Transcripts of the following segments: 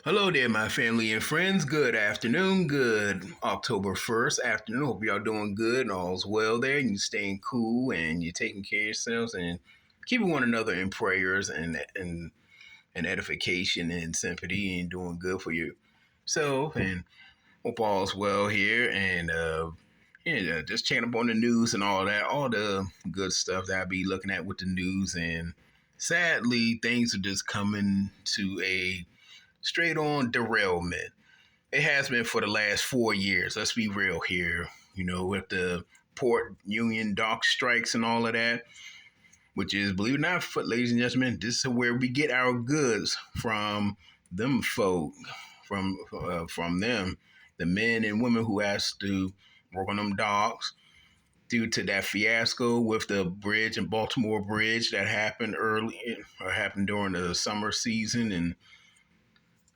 Hello there, my family and friends. Good afternoon. Good October 1st afternoon. Hope y'all doing good and all's well there. And you staying cool and you're taking care of yourselves and keeping one another in prayers and edification and sympathy and doing good for yourself. And hope all's well here. And just checking up on the news and all that, all the good stuff that I be looking at with the news. And sadly, things are just coming to a straight on derailment. It has been for the last 4 years. Let's be real here. With the port union dock strikes and all of that, which is, believe it or not, ladies and gentlemen, this is where we get our goods from them folk, from them, the men and women who has to work on them docks due to that fiasco with the bridge in Baltimore Bridge that happened happened during the summer season. And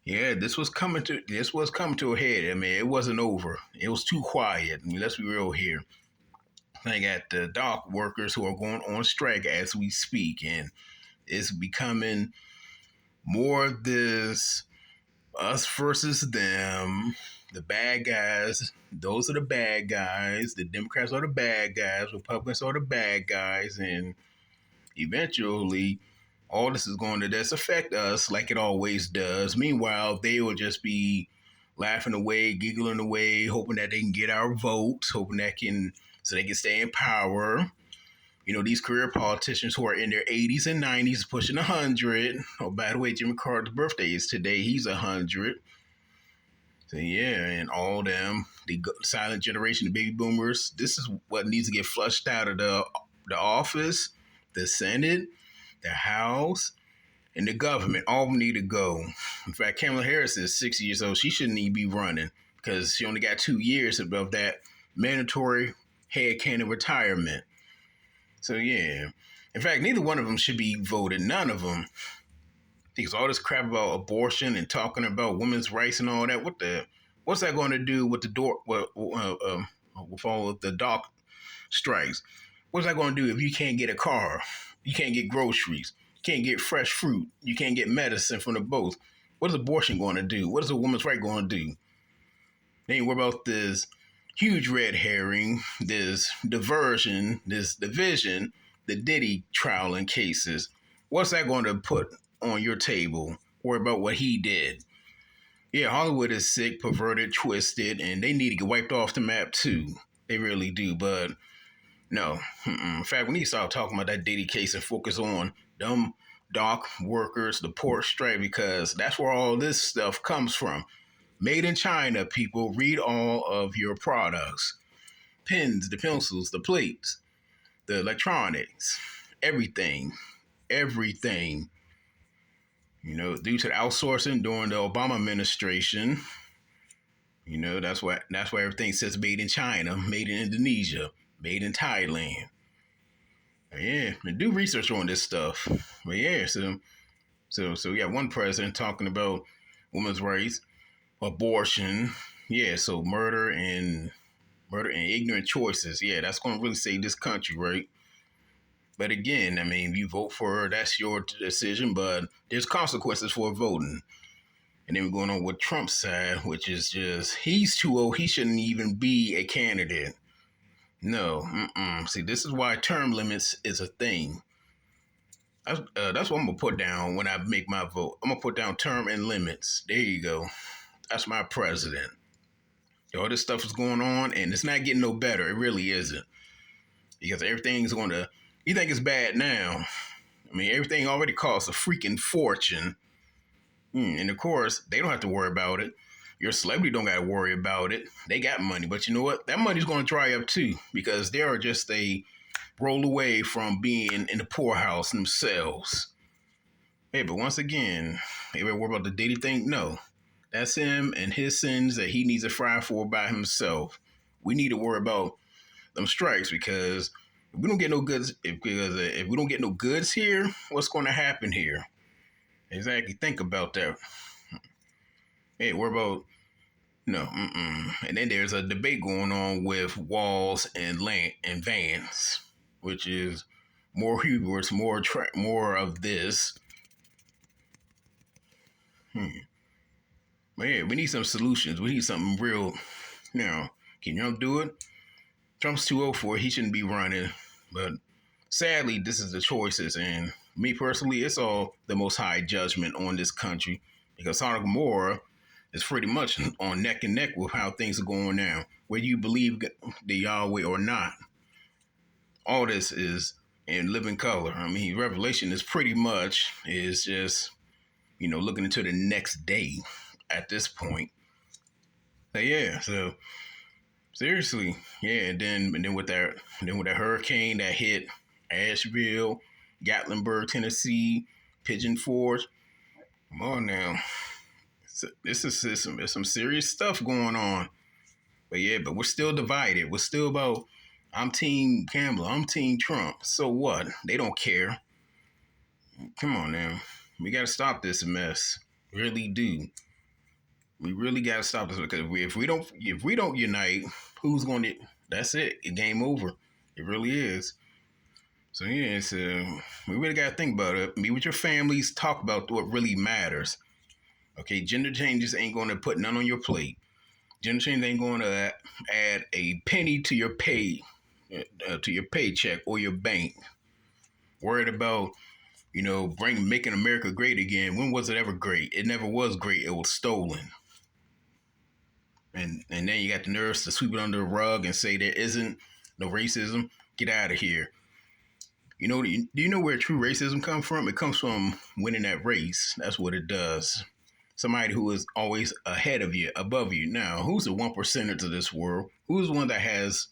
yeah, this was coming to a head. I mean, it wasn't over. It was too quiet. I mean, let's be real here. I got the dock workers who are going on strike as we speak, and it's becoming more this us versus them. The bad guys, those are the bad guys. The Democrats are the bad guys. Republicans are the bad guys, and eventually all this is going to just affect us like it always does. Meanwhile, they will just be laughing away, giggling away, hoping that they can get our votes, hoping that can so they can stay in power. These career politicians who are in their 80s and 90s, pushing 100. Oh, by the way, Jimmy Carter's birthday is today. He's 100. So yeah, and all them, the silent generation, the baby boomers. This is what needs to get flushed out of the office, the Senate, the House, and the government. All of them need to go. In fact, Kamala Harris is 60 years old. She shouldn't even be running because she only got 2 years above that mandatory headcanon retirement. So yeah. In fact, neither one of them should be voted. None of them. Because all this crap about abortion and talking about women's rights and all that, what's that going to do with with all of the dock strikes? What's that going to do if you can't get a car, you can't get groceries, you can't get fresh fruit, you can't get medicine from the boat? What is abortion going to do? What is a woman's right going to do? They ain't worry about this huge red herring, this diversion, this division, the Diddy trial and cases. What's that going to put on your table? Worry about what he did. Yeah, Hollywood is sick, perverted, twisted, and they need to get wiped off the map too. They really do, but no. In fact, we need to start talking about that Diddy case and focus on them dock workers, the port strike, because that's where all this stuff comes from. Made in China, people. Read all of your products. Pens, the pencils, the plates, the electronics, everything. Everything. Due to the outsourcing during the Obama administration, that's why everything says made in China, made in Indonesia, made in Thailand. Yeah, and do research on this stuff. But yeah, so we got one president talking about women's rights, abortion, yeah, so murder and ignorant choices. Yeah, that's gonna really save this country, right? But again, I mean, you vote for her, that's your decision, but there's consequences for voting. And then we're going on with Trump's side, which is just, he's too old. He shouldn't even be a candidate. No, See, this is why term limits is a thing. That's what I'm going to put down when I make my vote. I'm going to put down term and limits. There you go. That's my president. All this stuff is going on, and it's not getting no better. It really isn't. Because everything's going to, you think it's bad now. I mean, everything already costs a freaking fortune. And of course, they don't have to worry about it. Your celebrity don't got to worry about it. They got money. But you know what? That money's going to dry up too because they are just a roll away from being in the poorhouse themselves. Hey, but once again, everybody worry about the Diddy thing? No. That's him and his sins that he needs to fry for by himself. We need to worry about them strikes because if we don't get no goods, if we don't get no goods here, what's going to happen here? Exactly. Think about that. Hey, what about no? And then there's a debate going on with Walls and Land and Vance, which is more hubris, more of this. Man, we need some solutions. We need something real. Now, can you do it? Trump's too old for it. He shouldn't be running. But sadly, this is the choices. And me personally, it's all the Most High judgment on this country because Sodom and Gomorrah is pretty much on neck and neck with how things are going now. Whether you believe the Yahweh or not, all this is in living color. I mean, Revelation is pretty much is just looking into the next day at this point. But yeah, so seriously, yeah, and then with that hurricane that hit Asheville, Gatlinburg, Tennessee, Pigeon Forge. Come on now, this is some serious stuff going on. But yeah, but we're still divided. We're still about I'm Team Kamala, I'm Team Trump. So what? They don't care. Come on now, we got to stop this mess. Really do. We really got to stop this because if we don't unite, who's going to? That's it. Game over. It really is. So yeah, we really got to think about it. Meet with your families. Talk about what really matters. Okay, gender changes ain't going to put none on your plate. Gender change ain't going to add a penny to your to your paycheck or your bank. Worried about making America great again. When was it ever great? It never was great. It was stolen. And then you got the nerves to sweep it under the rug and say there isn't no racism. Get out of here. Do you know where true racism comes from? It comes from winning that race. That's what it does. Somebody who is always ahead of you, above you. Now, who's the 1%er to this world? Who's the one that has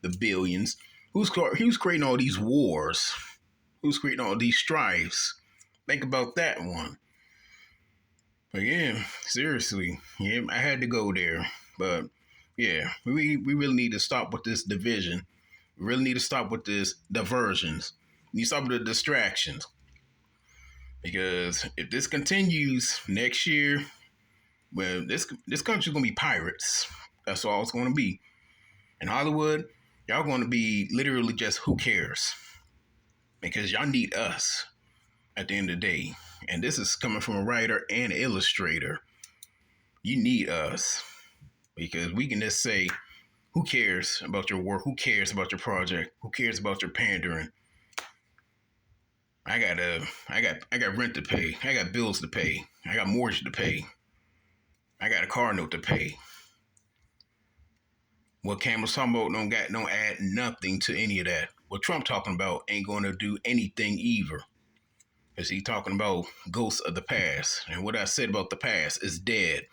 the billions? Who's creating all these wars? Who's creating all these strifes? Think about that one. But yeah, seriously, yeah, I had to go there. But yeah, we really need to stop with this division. We really need to stop with this diversions. We need to stop with the distractions. Because if this continues next year, well, this country's gonna be pirates. That's all it's gonna be. In Hollywood, y'all gonna be literally just who cares? Because y'all need us at the end of the day. And this is coming from a writer and an illustrator. You need us. Because we can just say, who cares about your work? Who cares about your project? Who cares about your pandering? I got rent to pay. I got bills to pay. I got mortgage to pay. I got a car note to pay. What Campbell's talking about don't add nothing to any of that. What Trump talking about ain't going to do anything either. Because he talking about ghosts of the past. And what I said about the past is dead.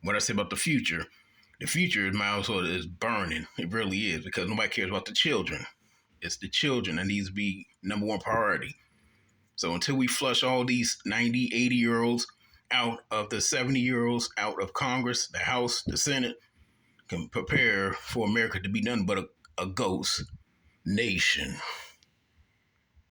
What I said about the future might as well is burning. It really is. Because nobody cares about the children. It's the children that needs to be number one priority. So until we flush all these 90, 80-year-olds out of the 70-year-olds out of Congress, the House, the Senate, can prepare for America to be nothing but a ghost nation.